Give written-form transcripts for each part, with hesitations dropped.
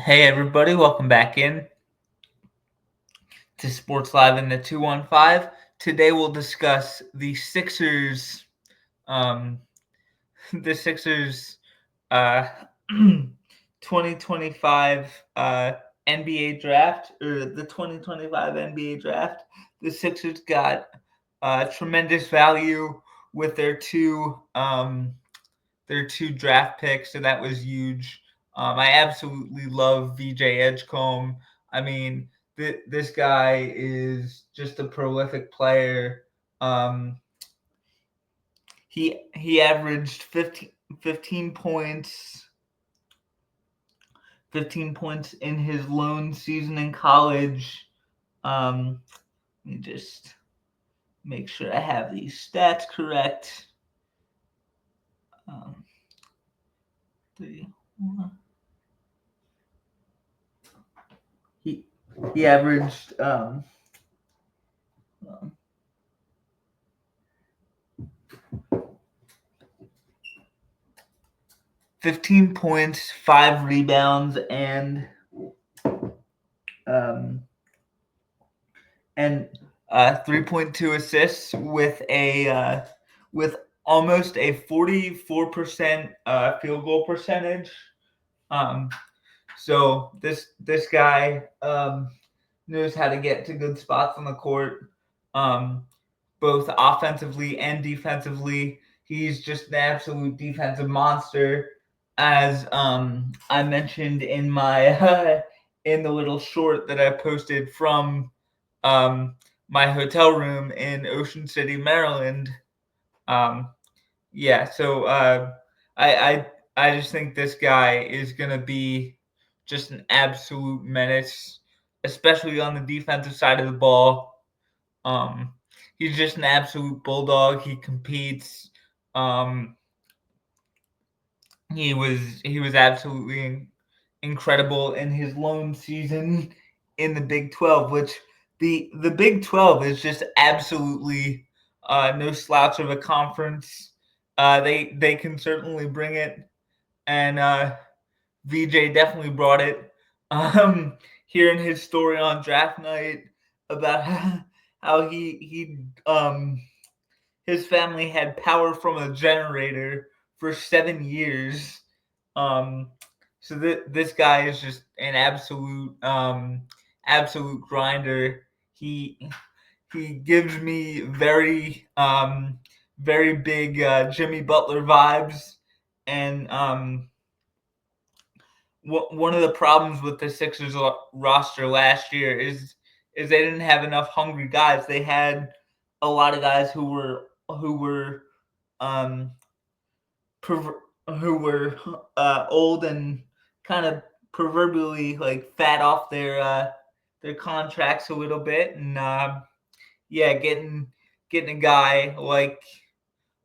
Hey everybody, welcome back in to Sports Live in the 215. Today we'll discuss the Sixers um the Sixers uh 2025 NBA draft, or the 2025 NBA draft. The Sixers got tremendous value with their two draft picks, so that was huge. I absolutely love VJ Edgecombe. I mean, this guy is just a prolific player. Um, he averaged 15 points 15 points in his lone season in college. Let me just make sure I have these stats correct. Um, 3, 1. He he averaged 15 points, 5 rebounds, um, and 3.2 assists with almost a 44% field goal percentage. Um, so this guy knows how to get to good spots on the court, both offensively and defensively. He's just an absolute defensive monster, as I mentioned in my in the little short that I posted from um, my hotel room in Ocean City, Maryland. Um, yeah, so I, I I just think this guy is gonna be just an absolute menace, especially on the defensive side of the ball. Um, he's just an absolute bulldog. He competes. Um, he was absolutely incredible in his lone season in the Big 12, which the Big 12 is just absolutely no slouch of a conference. They can certainly bring it, and VJ definitely brought it. Hearing his story on draft night about how his family had power from a generator for 7 years. Um, so this guy is just an absolute grinder. He gives me very big Jimmy Butler vibes, and one of the problems with the Sixers roster last year is they didn't have enough hungry guys. They had a lot of guys who were um who were old and kind of proverbially like fat off their contracts a little bit, and yeah, getting a guy like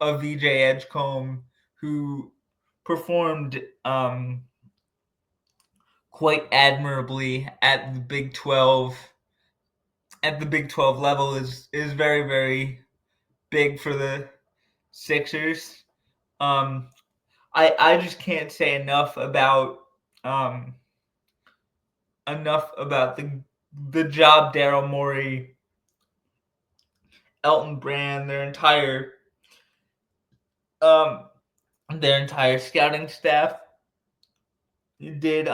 a VJ Edgecombe who performed quite admirably at the Big 12 level is very, very big for the Sixers. Um, I just can't say um, enough about the job Daryl Morey, Elton Brand, um their entire scouting staff did.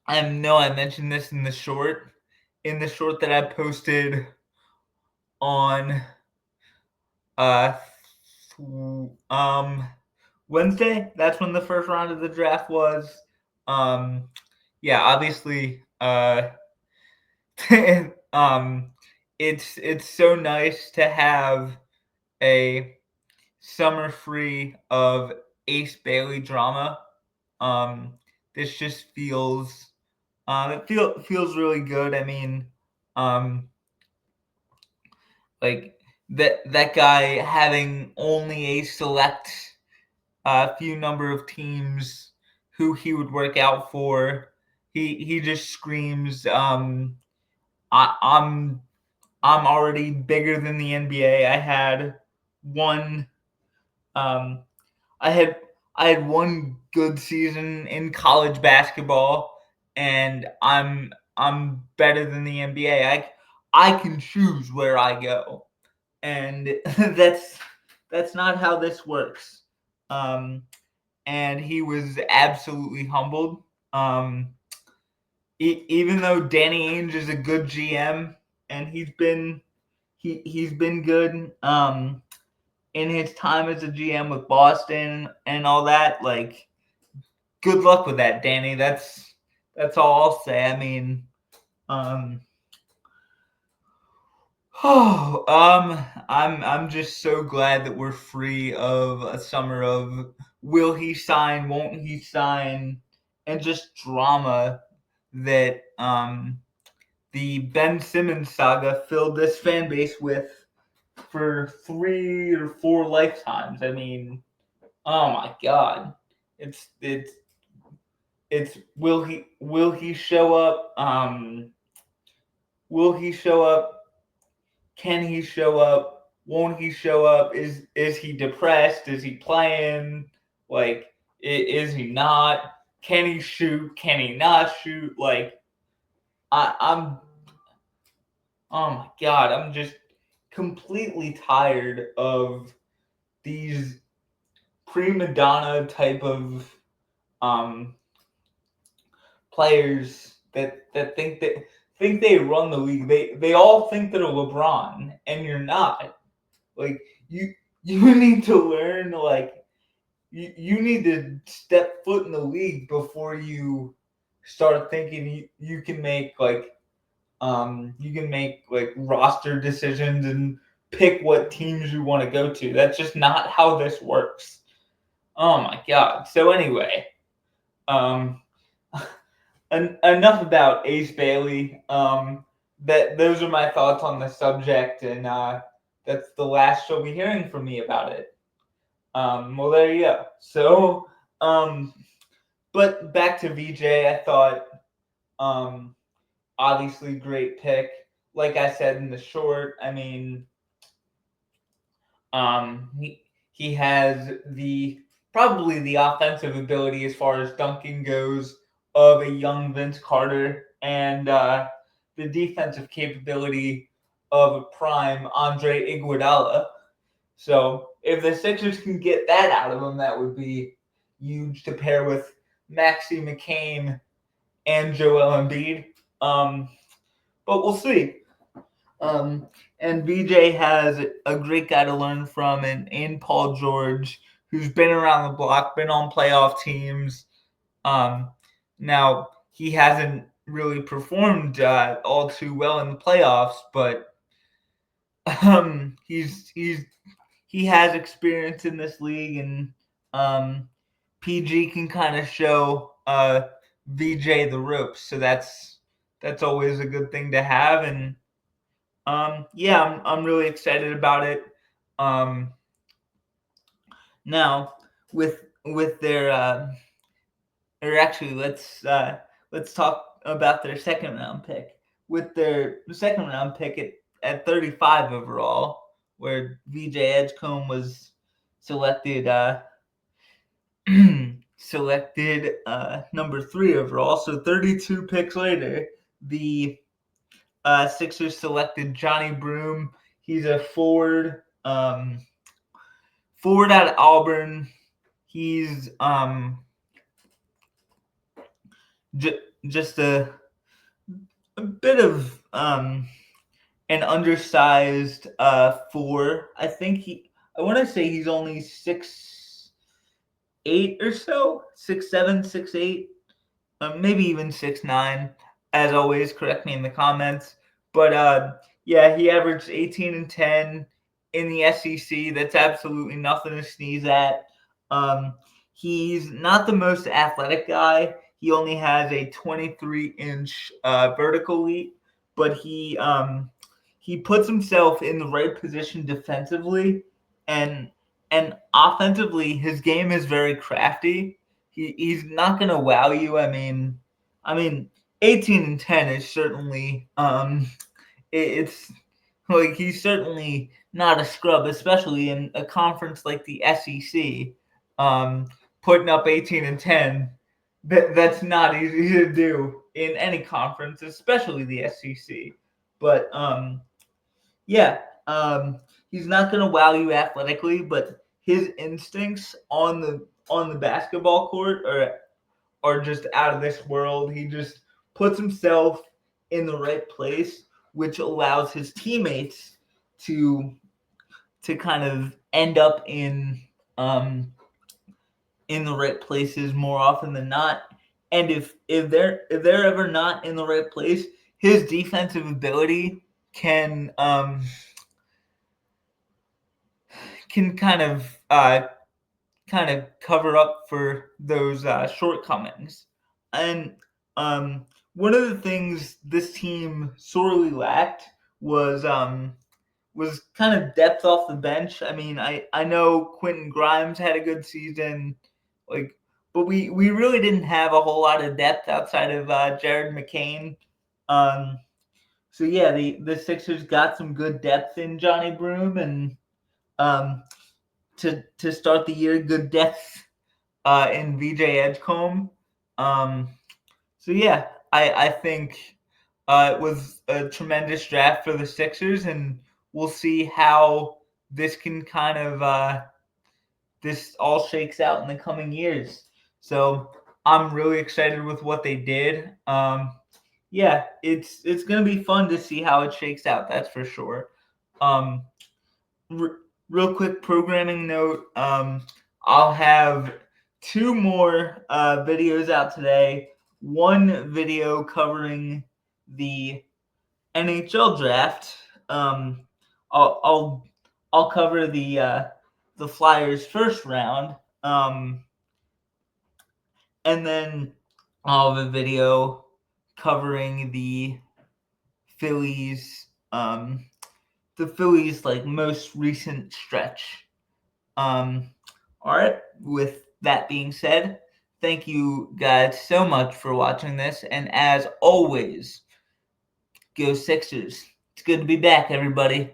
I know I mentioned this in the short that I posted on uh um Wednesday. That's when the first round of the draft was. Yeah, obviously um it's so nice to have a summer free of Ace Bailey drama. Um this just feels really good. I mean, um like that guy having only a select few number of teams who he would work out for. He just screams, I, I'm I'm already bigger than the NBA. Um, I had I had one good season in college basketball, and I'm better than the NBA. I can choose where I go, and that's not how this works. And he was absolutely humbled. Um, Even though Danny Ainge is a good GM, and he's been good in his time as a GM with Boston and all that. Like, good luck with that, Danny. That's all I'll say. I mean, um, I'm just so glad that we're free of a summer of will he sign, won't he sign, and just drama that the Ben Simmons saga filled this fan base with for 3 or 4 lifetimes. I mean, oh my God, it's will he show up? Will he show up? Can he show up? Won't he show up? Is he depressed? Is he playing? Like, is he not? Can he shoot? Can he not shoot? Like, I'm oh my God, I'm just completely tired of these prima donna type of um players that think they run the league. They all think they're LeBron, and you're not. Like, you need to learn, like, you need to step foot in the league before you start thinking you can make like roster decisions and pick what teams you want to go to. That's just not how this works. Oh my God. So anyway, um enough about Ace Bailey. That those are my thoughts on the subject, and that's the last you'll be hearing from me about it. Well, there you go. So, but back to VJ, I thought, obviously great pick. Like I said in the short, I mean, he has probably the offensive ability as far as dunking goes of a young Vince Carter, and the defensive capability of a prime Andre Iguodala. So if the Sixers can get that out of him, that would be huge to pair with Maxi McCain and Joel Embiid. But we'll see. And BJ has a great guy to learn from in Paul George, who's been around the block, been on playoff teams. Now, he hasn't really performed all too well in the playoffs, but he has experience in this league, and PG can kind of show VJ the ropes, so that's always a good thing to have. And yeah, I'm really excited about it. Now with their or actually let's talk about their second round pick. With their second round pick at 35 overall, where VJ Edgecombe was selected selected number 3 overall. So 32 picks later, the Sixers selected Johni Broome. He's a forward out of Auburn. He's just a bit of an undersized 4. I want to say he's only 6'8" or so, 6'7", 6'8", maybe even 6'9". As always, correct me in the comments. But yeah, he averaged 18 and 10 in the SEC. That's absolutely nothing to sneeze at. He's not the most athletic guy. He only has a 23-inch vertical leap, but he puts himself in the right position defensively, and offensively, his game is very crafty. He's not gonna wow you. I mean, 18 and 10 is certainly it's like he's certainly not a scrub, especially in a conference like the SEC. putting up 18 and 10. That's not easy to do in any conference, especially the SEC. But yeah, he's not going to wow you athletically, but his instincts on the basketball court are just out of this world. He just puts himself in the right place, which allows his teammates to kind of end up in the right places more often than not. And if they're ever not in the right place, his defensive ability can kind of cover up for those shortcomings. And one of the things this team sorely lacked was kind of depth off the bench. I mean, I know Quentin Grimes had a good season, but we really didn't have a whole lot of depth outside of Jared McCain. So yeah, the Sixers got some good depth in Johni Broome, and to start the year, good depth in VJ Edgecombe. So yeah, I think it was a tremendous draft for the Sixers, and we'll see how this can kind of this all shakes out in the coming years. So I'm really excited with what they did. Yeah, it's gonna be fun to see how it shakes out. That's for sure. Real quick programming note. I'll have 2 more videos out today. One video covering the NHL draft. I'll cover the Flyers first round. And then I'll have a video covering the Phillies like most recent stretch. All right, with that being said, thank you guys so much for watching this, and as always, go Sixers. It's good to be back, everybody.